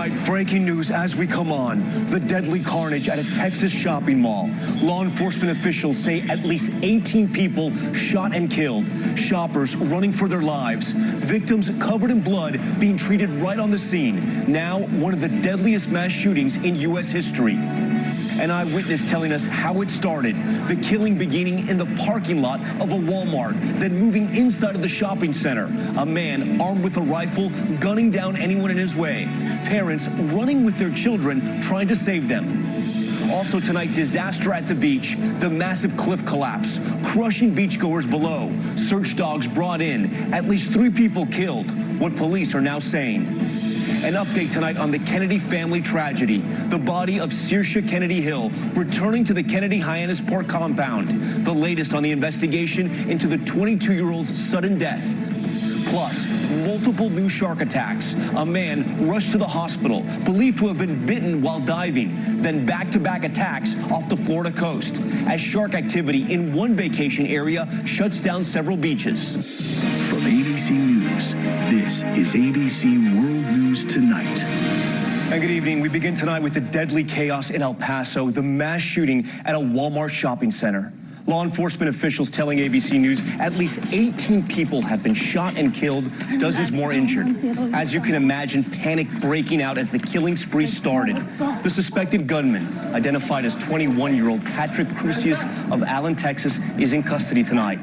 right, breaking news as we come on. The deadly carnage at a Texas shopping mall. Law enforcement officials say at least 18 people shot and killed. Shoppers running for their lives. Victims covered in blood being treated right on the scene. Now, one of the deadliest mass shootings in U.S. history. An eyewitness telling us how it started. The killing beginning in the parking lot of a Walmart, then moving inside of the shopping center. A man armed with a rifle gunning down anyone in his way. Parents running with their children trying to save them. Also tonight, disaster at the beach. The massive cliff collapse, crushing beachgoers below. Search dogs brought in. At least 3 people killed. What police are now saying. An update tonight on the Kennedy family tragedy. The body of Saoirse Kennedy Hill returning to the Kennedy Hyannis Park compound. The latest on the investigation into the 22-year-old's sudden death. Plus, multiple new shark attacks. A man rushed to the hospital, believed to have been bitten while diving. Then back-to-back attacks off the Florida coast. As shark activity in one vacation area shuts down several beaches. From ABC News, this is ABC World News Tonight. And good evening. We begin tonight with the deadly chaos in El Paso, the mass shooting at a Walmart shopping center. Law enforcement officials telling ABC News at least 18 people have been shot and killed, dozens more injured. As you can imagine, panic breaking out as the killing spree started. The suspected gunman, identified as 21-year-old Patrick Crucius of Allen, Texas, is in custody tonight.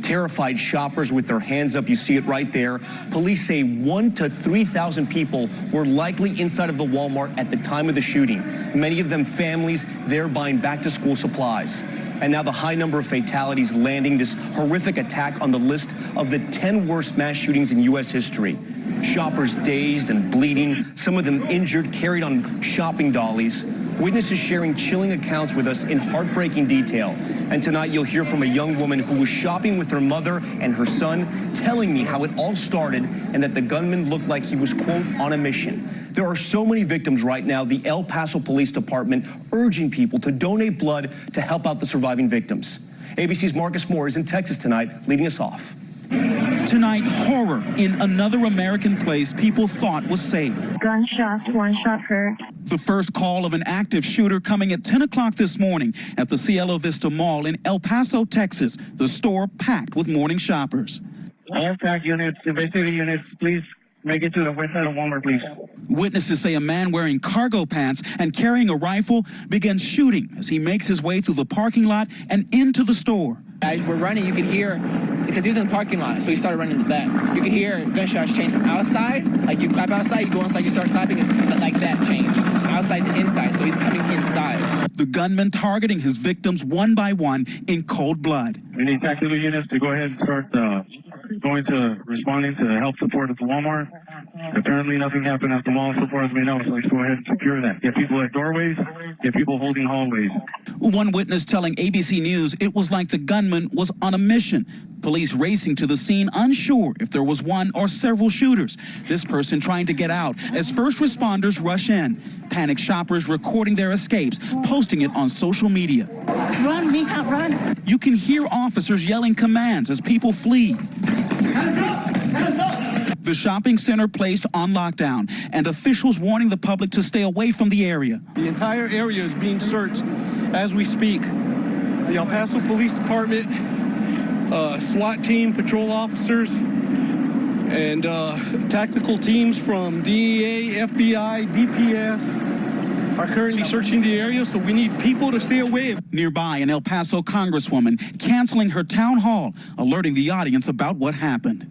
Terrified shoppers with their hands up, you see it right there. Police say 1,000 to 3,000 people were likely inside of the Walmart at the time of the shooting. Many of them families there buying back-to-school supplies. And now the high number of fatalities landing this horrific attack on the list of the 10 worst mass shootings in U.S. history. Shoppers dazed and bleeding, some of them injured, carried on shopping dollies. Witnesses sharing chilling accounts with us in heartbreaking detail. And tonight you'll hear from a young woman who was shopping with her mother and her son, telling me how it all started and that the gunman looked like he was, quote, on a mission. There are so many victims right now, the El Paso Police Department urging people to donate blood to help out the surviving victims. ABC's Marcus Muir is in Texas tonight, leading us off. Tonight, horror in another American place people thought was safe. Gunshots, 1 shot hurt. The first call of an active shooter coming at 10 o'clock this morning at the Cielo Vista Mall in El Paso, Texas. The store packed with morning shoppers. All pack units, investigative units, please make it to the west side of Walmart, please. Witnesses say a man wearing cargo pants and carrying a rifle begins shooting as he makes his way through the parking lot and into the store. As we're running, you could hear, because he's in the parking lot, so he started running to the back. You could hear gunshots change from outside, like you clap outside, you go inside, you start clapping, it's like that change, from outside to inside, so he's coming inside. The gunman targeting his victims one by one in cold blood. We need tactical units to go ahead and start responding to help support at the Walmart. Apparently nothing happened at the mall so far as we know, so let's go ahead and secure that. Get people at doorways, get people holding hallways. One witness telling ABC News it was like the gunman was on a mission. Police racing to the scene, unsure if there was one or several shooters. This person trying to get out as first responders rush in. Panicked shoppers recording their escapes, posting it on social media. Run, Mija, run. You can hear officers yelling commands as people flee. Hands up! Hands up! The shopping center placed on lockdown, and officials warning the public to stay away from the area. The entire area is being searched as we speak. The El Paso Police Department, SWAT team, patrol officers, and tactical teams from DEA, FBI, DPS are currently searching the area, so we need people to stay away. Nearby, an El Paso congresswoman canceling her town hall, alerting the audience about what happened.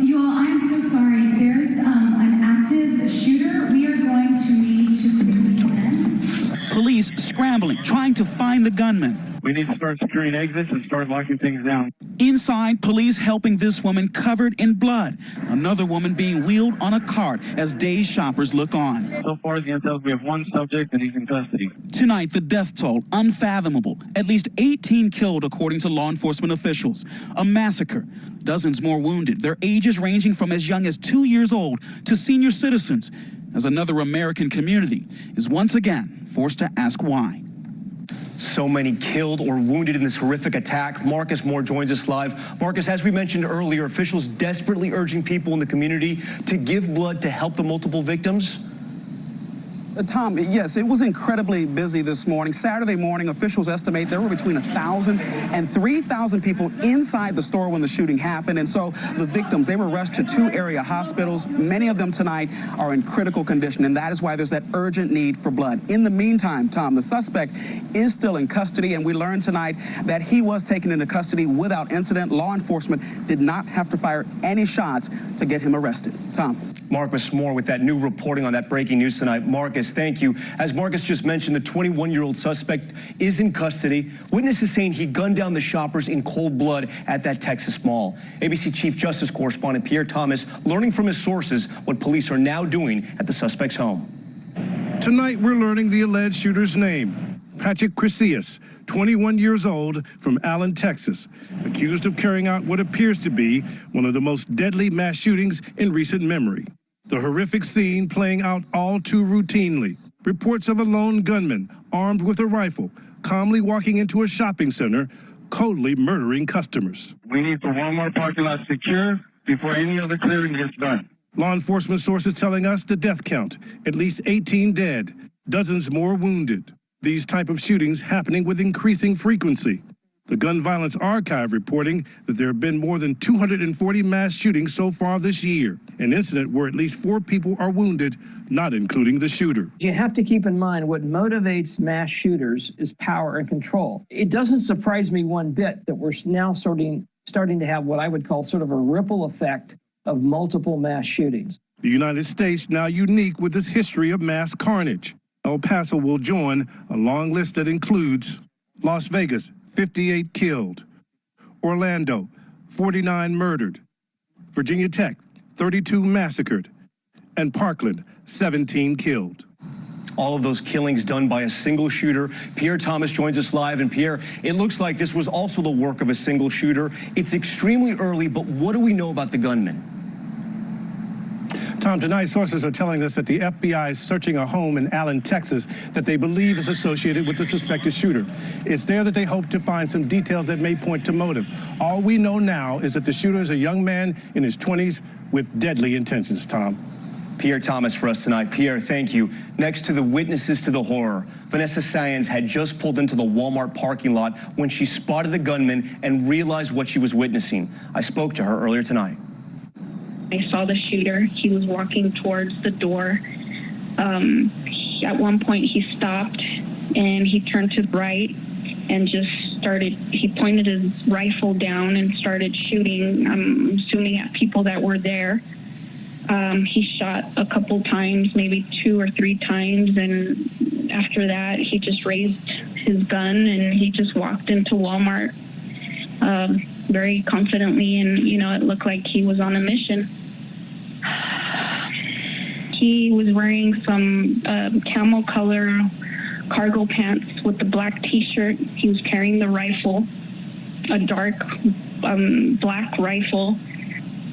You all, I'm so sorry. There's an active shooter. We are going to need to clear the event. Police scrambling, trying to find the gunman. We need to start securing exits and start locking things down. Inside, police helping this woman covered in blood. Another woman being wheeled on a cart as dazed shoppers look on. So far as the intel, we have 1 subject and he's in custody. Tonight, the death toll, unfathomable. At least 18 killed, according to law enforcement officials. A massacre. Dozens more wounded, their ages ranging from as young as 2 years old to senior citizens, as another American community is once again forced to ask why. So many killed or wounded in this horrific attack. Marcus Moore joins us live. Marcus, as we mentioned earlier, officials desperately urging people in the community to give blood to help the multiple victims. Tom, yes, it was incredibly busy this morning. Saturday morning, officials estimate there were between 1,000 and 3,000 people inside the store when the shooting happened. And so the victims, they were rushed to 2 area hospitals. Many of them tonight are in critical condition, and that is why there's that urgent need for blood. In the meantime, Tom, the suspect is still in custody, and we learned tonight that he was taken into custody without incident. Law enforcement did not have to fire any shots to get him arrested. Tom. Marcus Moore with that new reporting on that breaking news tonight. Marcus, thank you. As Marcus just mentioned, the 21-year-old suspect is in custody. Witnesses saying he gunned down the shoppers in cold blood at that Texas mall. ABC Chief Justice correspondent Pierre Thomas learning from his sources what police are now doing at the suspect's home. Tonight, we're learning the alleged shooter's name, Pretentious, 21 years old, from Allen, Texas, accused of carrying out what appears to be one of the most deadly mass shootings in recent memory. The horrific scene playing out all too routinely. Reports of a lone gunman armed with a rifle calmly walking into a shopping center, coldly murdering customers. We need the Walmart parking lot secure before any other clearing gets done. Law enforcement sources telling us the death count, at least 18 dead, dozens more wounded. These type of shootings happening with increasing frequency. The Gun Violence Archive reporting that there have been more than 240 mass shootings so far this year, an incident where at least 4 people are wounded, not including the shooter. You have to keep in mind what motivates mass shooters is power and control. It doesn't surprise me one bit that we're now starting to have what I would call sort of a ripple effect of multiple mass shootings. The United States now unique with this history of mass carnage. El Paso will join a long list that includes Las Vegas, 58 killed, Orlando, 49 murdered, Virginia Tech, 32 massacred, and Parkland, 17 killed. All of those killings done by a single shooter. Pierre Thomas joins us live. And Pierre, it looks like this was also the work of a single shooter. It's extremely early, but what do we know about the gunman? Tom, tonight sources are telling us that the FBI is searching a home in Allen, Texas that they believe is associated with the suspected shooter. It's there that they hope to find some details that may point to motive. All we know now is that the shooter is a young man in his 20s with deadly intentions, Tom. Pierre Thomas for us tonight. Pierre, thank you. Next to the witnesses to the horror, Vanessa Sayans had just pulled into the Walmart parking lot when she spotted the gunman and realized what she was witnessing. I spoke to her earlier tonight. I saw the shooter. He was walking towards the door. At one point, he stopped and he turned to the right and just he pointed his rifle down and started shooting, I'm assuming at people that were there. He shot a couple times, maybe 2 or 3 times, and after that, he just raised his gun and he just walked into Walmart very confidently, and, it looked like he was on a mission. He was wearing some camel color cargo pants with the black t-shirt. He was carrying the rifle, a dark black rifle.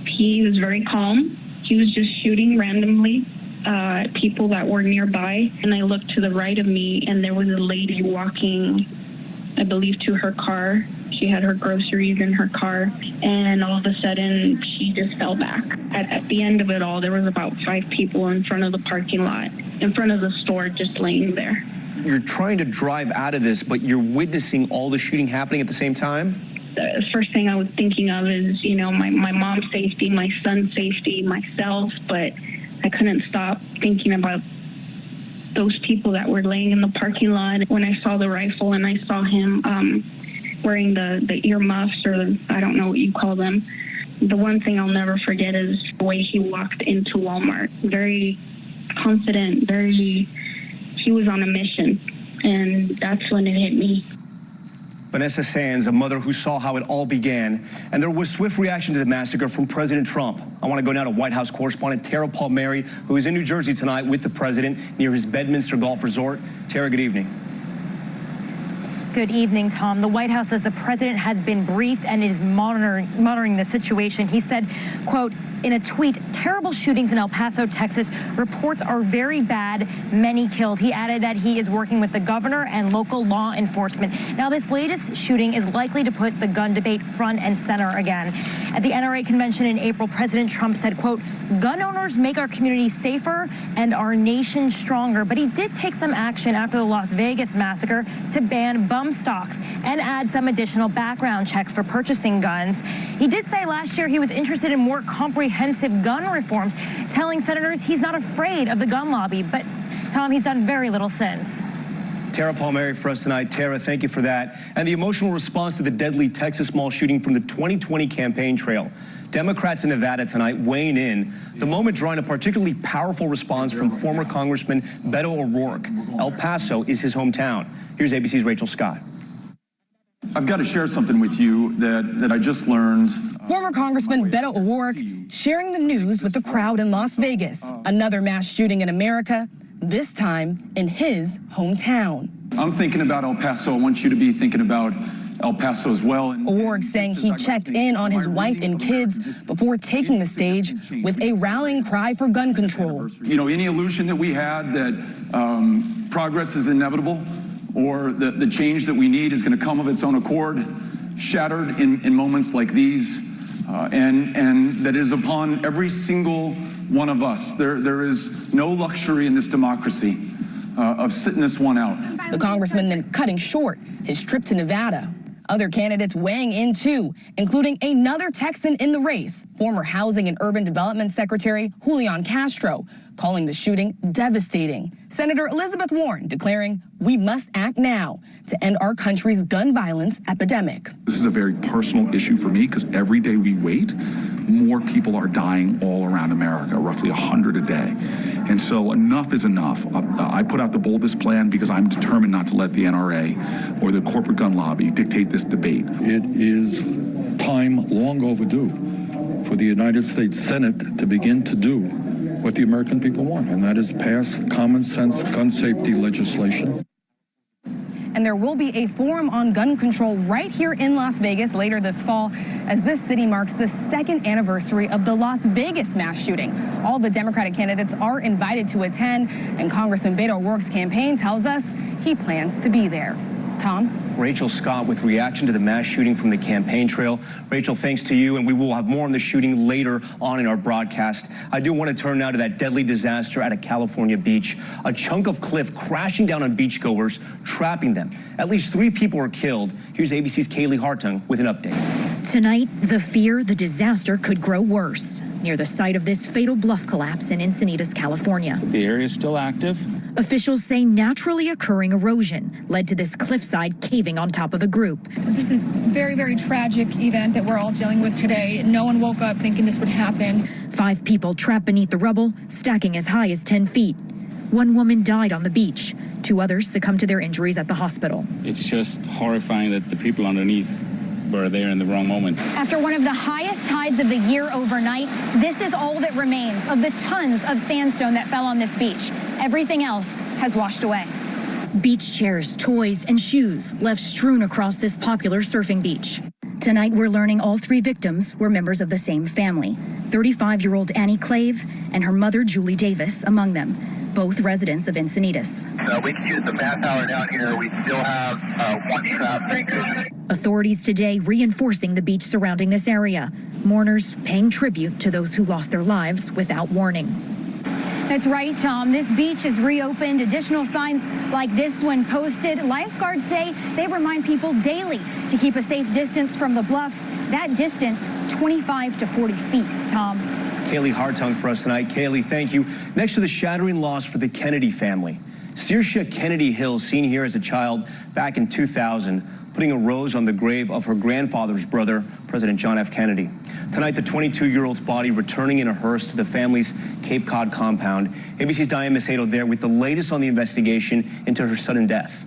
He was very calm. He was just shooting randomly at people that were nearby. And I looked to the right of me, and there was a lady walking, I believe, to her car. She had her groceries in her car, and all of a sudden, she just fell back. At the end of it all, there was about 5 people in front of the parking lot, in front of the store, just laying there. You're trying to drive out of this, but you're witnessing all the shooting happening at the same time? The first thing I was thinking of is, my mom's safety, my son's safety, myself, but I couldn't stop thinking about those people that were laying in the parking lot. When I saw the rifle and I saw him wearing the earmuffs, or I don't know what you call them, the one thing I'll never forget is the way he walked into Walmart. Very confident, he was on a mission, and that's when it hit me. Vanessa Sayans, a mother who saw how it all began, and there was swift reaction to the massacre from President Trump. I want to go now to White House correspondent Tara Palmieri, who is in New Jersey tonight with the president near his Bedminster Golf Resort. Tara, good evening. Good evening, Tom. The White House says the president has been briefed and is monitoring the situation. He said, quote, in a tweet, terrible shootings in El Paso, Texas. Reports are very bad, many killed. He added that he is working with the governor and local law enforcement. Now, this latest shooting is likely to put the gun debate front and center again. At the NRA convention in April, President Trump said, quote, gun owners make our community safer and our nation stronger. But he did take some action after the Las Vegas massacre to ban bump stocks and add some additional background checks for purchasing guns. He did say last year he was interested in more comprehensive gun reforms, telling senators he's not afraid of the gun lobby. But, Tom, he's done very little since. Tara Palmieri for us tonight. Tara, thank you for that. And the emotional response to the deadly Texas mall shooting from the 2020 campaign trail. Democrats in Nevada tonight weighing in, the moment drawing a particularly powerful response from former Congressman Beto O'Rourke. El Paso is his hometown. Here's ABC's Rachel Scott. I've got to share something with you that I just learned. Former Congressman Beto O'Rourke sharing the news with the crowd in Las Vegas. Another mass shooting in America, this time in his hometown. I'm thinking about El Paso. I want you to be thinking about El Paso as well. O'Rourke saying he checked in on his wife and kids before taking the stage with a rallying cry for gun control. You know, any illusion that we had that progress is inevitable or the change that we need is going to come of its own accord, shattered in moments like these, and that is upon every single one of us. There is no luxury in this democracy of sitting this one out. The congressman then cutting short his trip to Nevada. Other candidates weighing in too, including another Texan in the race, former Housing and Urban Development Secretary Julian Castro, calling the shooting devastating. Senator Elizabeth Warren declaring we must act now to end our country's gun violence epidemic. This is a very personal issue for me because every day we wait, more people are dying all around America, roughly 100 a day. And so enough is enough. I put out the boldest plan because I'm determined not to let the NRA or the corporate gun lobby dictate this debate. It is time long overdue for the United States Senate to begin to do what the American people want, and that is pass common sense gun safety legislation. And there will be a forum on gun control right here in Las Vegas later this fall as this city marks the second anniversary of the Las Vegas mass shooting. All the Democratic candidates are invited to attend, and Congressman Beto O'Rourke's campaign tells us he plans to be there. Tom? Rachel Scott with reaction to the mass shooting from the campaign trail. Rachel, thanks to you, and we will have more on the shooting later on in our broadcast. I do want to turn now to that deadly disaster at a California beach. A chunk of cliff crashing down on beachgoers, trapping them. At least 3 people were killed. Here's ABC's Kaylee Hartung with an update. Tonight, the fear the disaster could grow worse near the site of this fatal bluff collapse in Encinitas, California. The area is still active. Officials say naturally occurring erosion led to this cliffside caving on top of a group. This is a very, very tragic event that we're all dealing with today. No one woke up thinking this would happen. 5 people trapped beneath the rubble, stacking as high as 10 feet. 1 woman died on the beach. 2 others succumbed to their injuries at the hospital. It's just horrifying that the people underneath were there in the wrong moment. After one of the highest tides of the year overnight, this is all that remains of the tons of sandstone that fell on this beach. Everything else has washed away. Beach chairs, toys, and shoes left strewn across this popular surfing beach. Tonight, we're learning all 3 victims were members of the same family. 35-year-old Annie Clave and her mother, Julie Davis, among them. Both residents of Encinitas. We can use the manpower down here. We still have 1 trap. Authorities today reinforcing the beach surrounding this area. Mourners paying tribute to those who lost their lives without warning. That's right, Tom. This beach is reopened. Additional signs like this one posted. Lifeguards say they remind people daily to keep a safe distance from the bluffs. That distance, 25 to 40 feet, Tom. Kaylee Hartung for us tonight. Kaylee, thank you. Next to the shattering loss for the Kennedy family. Saoirse Kennedy Hill, seen here as a child back in 2000, putting a rose on the grave of her grandfather's brother, President John F. Kennedy. Tonight, the 22-year-old's body returning in a hearse to the family's Cape Cod compound. ABC's Diane Macedo there with the latest on the investigation into her sudden death.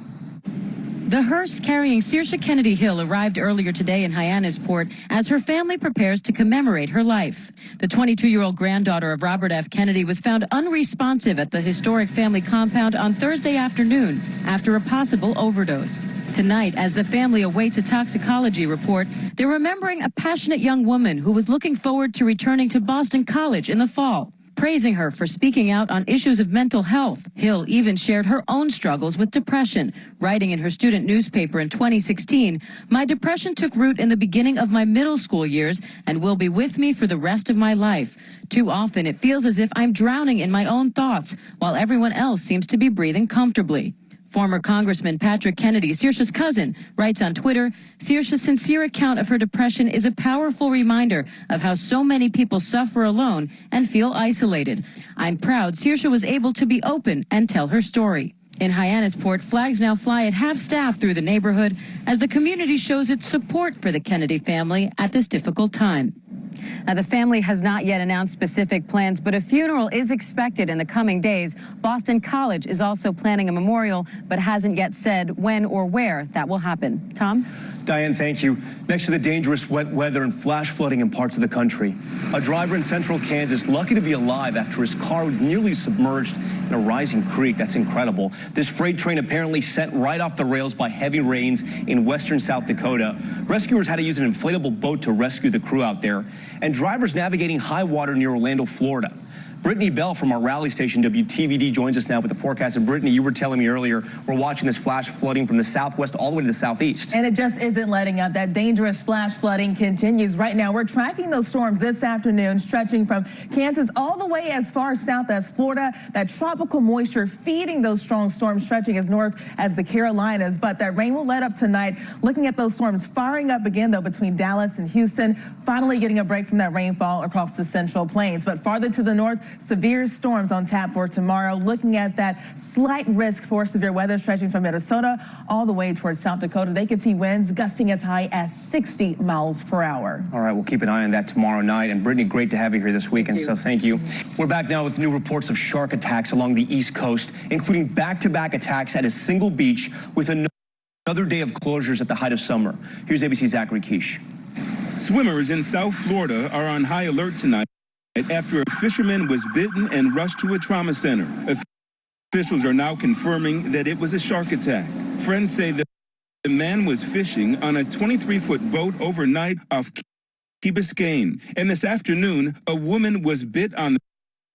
The hearse carrying Saoirse Kennedy Hill arrived earlier today in Hyannisport as her family prepares to commemorate her life. The 22-year-old granddaughter of Robert F. Kennedy was found unresponsive at the historic family compound on Thursday afternoon after a possible overdose. Tonight, as the family awaits a toxicology report, they're remembering a passionate young woman who was looking forward to returning to Boston College in the fall. praising her for speaking out on issues of mental health. Hill even shared her own struggles with depression, writing in her student newspaper in 2016, "My depression took root in the beginning of my middle school years and will be with me for the rest of my life. Too often it feels as if I'm drowning in my own thoughts while everyone else seems to be breathing comfortably." Former Congressman Patrick Kennedy, Saoirse's cousin, writes on Twitter, "Saoirse's sincere account of her depression is a powerful reminder of how so many people suffer alone and feel isolated. I'm proud Saoirse was able to be open and tell her story." In Hyannisport, flags now fly at half-staff through the neighborhood as the community shows its support for the Kennedy family at this difficult time. Now, the family has not yet announced specific plans, but a funeral is expected in the coming days. Boston College is also planning a memorial, but hasn't yet said when or where that will happen. Tom? Diane, thank you. Next to the dangerous wet weather and flash flooding in parts of the country, a driver in central Kansas lucky to be alive after his car was nearly submerged in a rising creek. That's incredible. This freight train apparently sent right off the rails by heavy rains in western South Dakota. Rescuers had to use an inflatable boat to rescue the crew out there, and drivers navigating high water near Orlando, Florida. Brittany Bell from our rally station, WTVD, joins us now with the forecast. And Brittany, you were telling me earlier, we're watching this flash flooding from the southwest all the way to the southeast. And it just isn't letting up. That dangerous flash flooding continues. Right now, we're tracking those storms this afternoon, stretching from Kansas all the way as far south as Florida. That tropical moisture feeding those strong storms, stretching as north as the Carolinas. But that rain will let up tonight. Looking at those storms firing up again, though, between Dallas and Houston, finally getting a break from that rainfall across the Central Plains. But farther to the north, severe storms on tap for tomorrow. Looking at that slight risk for severe weather stretching from Minnesota all the way towards South Dakota. They could see winds gusting as high as 60 miles per hour. All right, we'll keep an eye on that tomorrow night. And Brittany, great to have you here this weekend, so thank you. We're back now with new reports of shark attacks along the East Coast, including back-to-back attacks at a single beach with another day of closures at the height of summer. Here's ABC's Zachary Keish. Swimmers in South Florida are on high alert tonight after a fisherman was bitten and rushed to a trauma center. Officials are now confirming that it was a shark attack. Friends say that the man was fishing on a 23-foot boat overnight off Key Biscayne. And this afternoon, a woman was bit on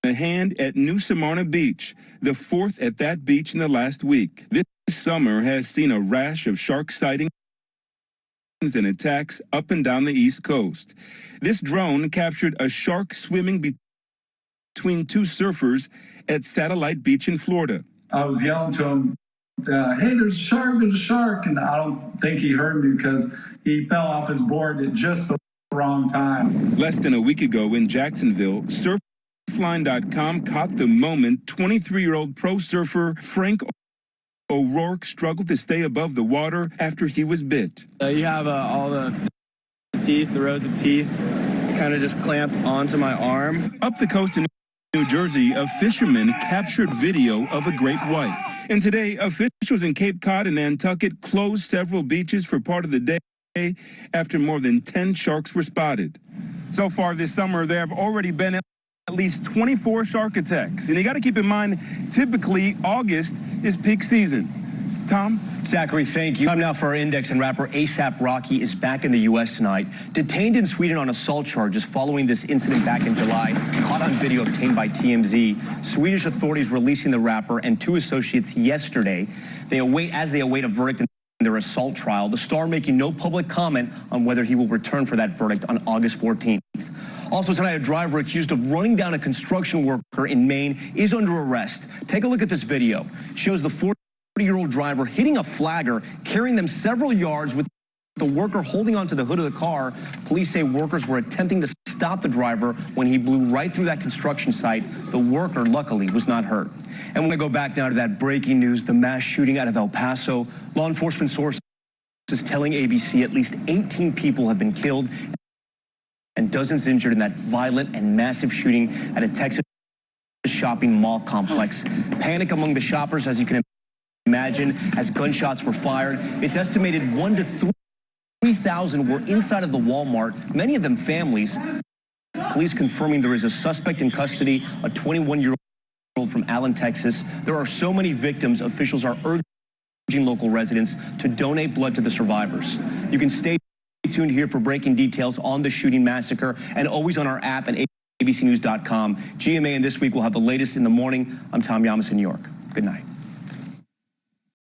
the hand at New Smyrna Beach, the fourth at that beach in the last week. This summer has seen a rash of shark sightings and attacks up and down the East Coast. This drone captured a shark swimming between two surfers at Satellite Beach in Florida. I was yelling to him, hey, there's a shark, and I don't think he heard me because he fell off his board at just the wrong time. Less than a week ago in Jacksonville, Surfline.com caught the moment 23-year-old pro surfer Frank O'Rourke struggled to stay above the water after he was bit. You have all the teeth, the rows of teeth, kind of just clamped onto my arm. Up the coast in New Jersey, a fisherman captured video of a great white. And today, officials in Cape Cod and Nantucket closed several beaches for part of the day after more than 10 sharks were spotted. So far this summer, there have already been at least 24 shark attacks. And you got to keep in mind, typically August is peak season. Tom? Zachary, thank you. Time now for our index, and rapper A$AP Rocky is back in the U.S. tonight. Detained in Sweden on assault charges following this incident back in July, caught on video obtained by TMZ. Swedish authorities releasing the rapper and two associates yesterday. As they await a verdict in their assault trial, the star making no public comment on whether he will return for that verdict on August 14th. Also tonight, a driver accused of running down a construction worker in Maine is under arrest. Take a look at this video. It shows the 40-year-old driver hitting a flagger, carrying them several yards with the worker holding onto the hood of the car. Police say workers were attempting to stop the driver when he blew right through that construction site. The worker, luckily, was not hurt. And when I go back now to that breaking news, the mass shooting out of El Paso, law enforcement sources telling ABC at least 18 people have been killed and dozens injured in that violent and massive shooting at a Texas shopping mall complex. Panic among the shoppers, as you can imagine, as gunshots were fired. It's estimated 1,000 to 3,000 were inside of the Walmart, many of them families. Police confirming there is a suspect in custody, a 21-year-old from Allen, Texas. There are so many victims, officials are urging local residents to donate blood to the survivors. You can stay tuned here for breaking details on the shooting massacre and always on our app and abcnews.com. GMA and This Week will have the latest in the morning. I'm Tom Yamas in New York. Good night.